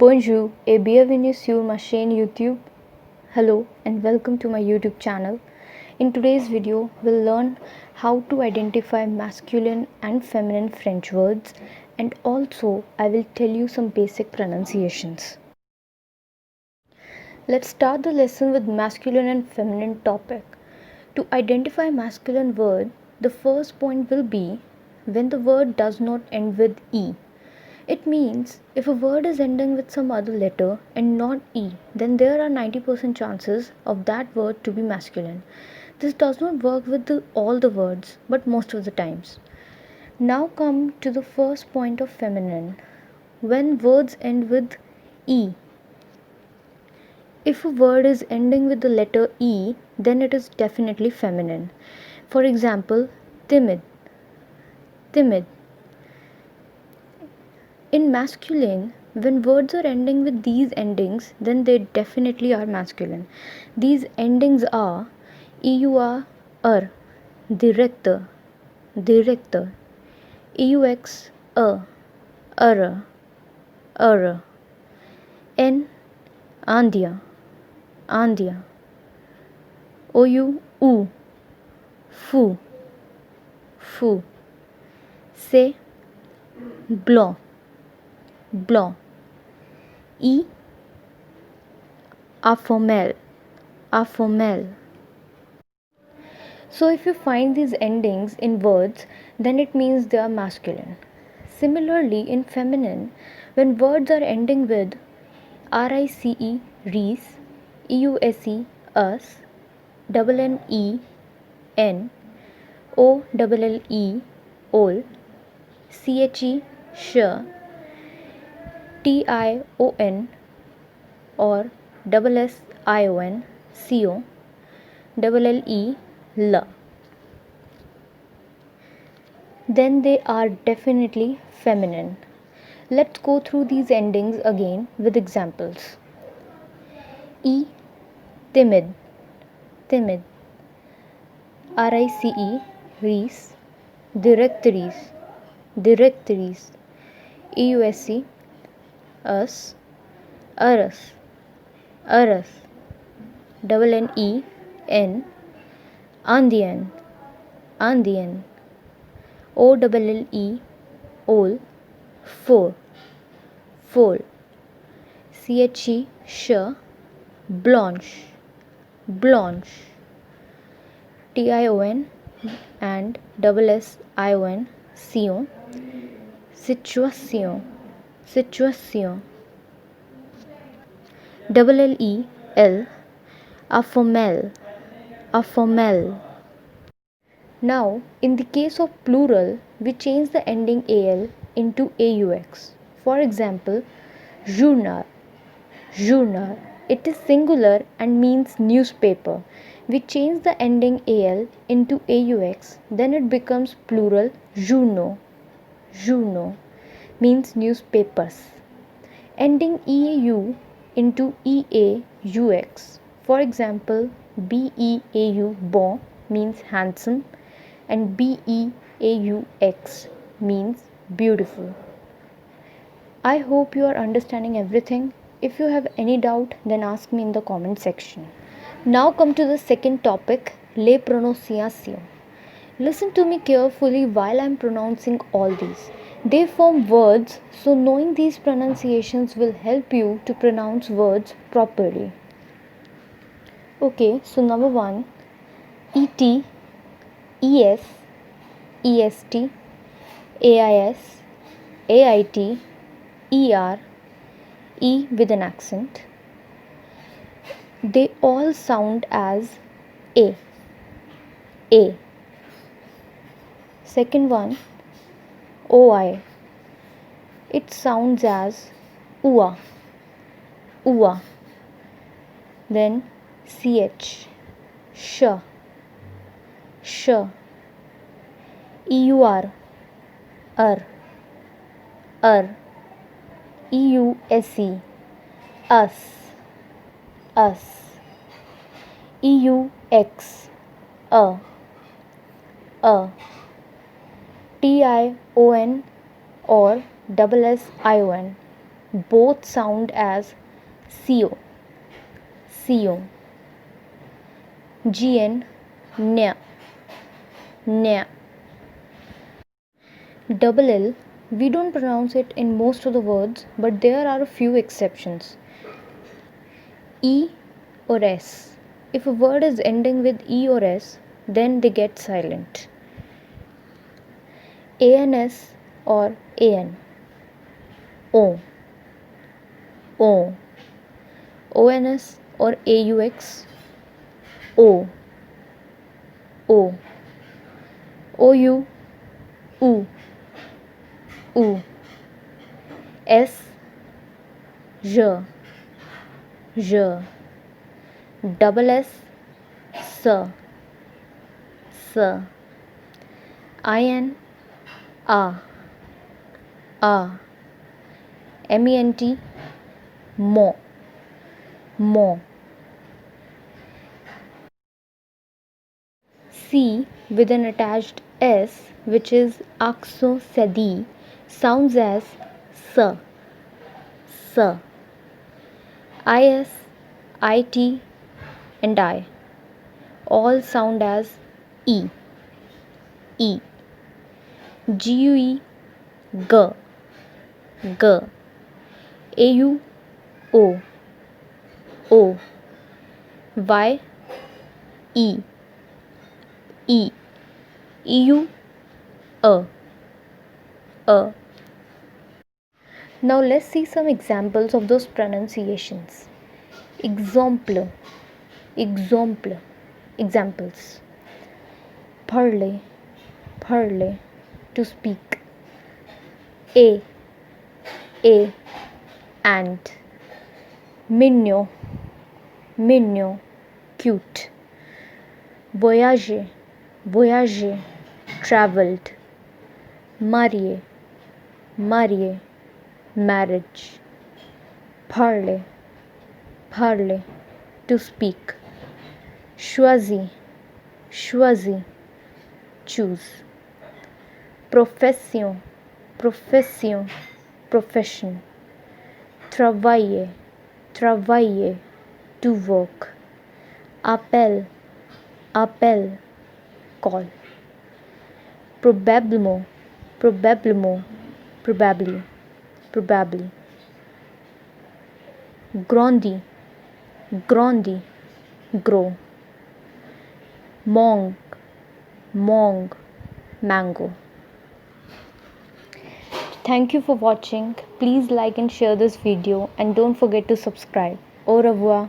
Bonjour et bienvenue sur ma chaîne YouTube. Hello and welcome to my YouTube channel. In today's video, we'll learn how to identify masculine and feminine French words, and also I will tell you some basic pronunciations. Let's start the lesson with masculine and feminine topic. To identify masculine word, the first point will be when the word does not end with E. It means if a word is ending with some other letter and not E, then there are 90% chances of that word to be masculine. This does not work with all the words, but most of the times. Now come to the first point of feminine. When words end with E. If a word is ending with the letter E, then it is definitely feminine. For example, timid. Timid. In masculine, when words are ending with these endings, then they definitely are masculine. These endings are EUR, director, director, EUX, ER, N, Andya, Andya, OU, Fu, Fu, Se, Blanc, Blanc, E, informel, informel. So if you find these endings in words, then it means they are masculine. Similarly, in feminine, when words are ending with RICE, reese, EUSE, us, NNE, N, OLLE, ol, CHE, sh, TION or SSION, CO, LLE, L, then they are definitely feminine. Let's go through these endings again with examples. E, timid, timid. RICE, reese, directories, directories. EUSE, us, urus, urus. NNE, N, Andean, Andean. OLLE, ol, four, four. CHE, sh, blanche, blanche. TION and SSION, sion, situation, situation. LLE, L, informel, informel. Now, in the case of plural, we change the ending AL into AUX. For example, journal, journal. It is singular and means newspaper. We change the ending AL into AUX, then it becomes plural journaux, journaux means newspapers. Ending EAU into EAUX. For example, BEAU, bon, means handsome, and BEAUX means beautiful. I hope you are understanding everything. If you have any doubt, then ask me in the comment section. Now come to the second topic, les prononciations. Listen to me carefully while I am pronouncing all these. They form words, so knowing these pronunciations will help you to pronounce words properly. Okay, so number 1, ET, ES, EST, AIS, AIT, ER, E with an accent. They all sound as A. A. Second one, OI. It sounds as UA. UA. Then CH. Sh. Sh. EUR. Er. EUSE. Us. Us. EUX. A. TION or SSION, both sound as CO, CO. GN, nya, nya. Double L, we don't pronounce it in most of the words, but there are a few exceptions. E or S. If a word is ending with E or S, then they get silent. ANS or AN. O. O. ONS or AUX. O. O. OU. U. U. S. J. J. Double S. S. S. IN. A. A. MENT. Mo. Mo. C with an attached S, which is Aksosadi, sounds as S. S. IS, IT, and I all sound as E. E. GUE, G. G. AU, O. O. Y, E. E. EU, A. A. Now let's see some examples of those pronunciations. Exemple, exemple, examples. Parler, parler, to speak. A, and. Mignon, mignon, cute. Voyager, voyager, traveled. Marier, marier, marriage. Parler, parler, to speak. Choisir, choisir, choose. Profession, profession, profession. Travailler, travailler, to work. Appel, appel, call. Probablement, probablement, probably, probably. Grandi, grandi, grow. Mong, mong, mango. Thank you for watching. Please like and share this video and don't forget to subscribe. Au revoir.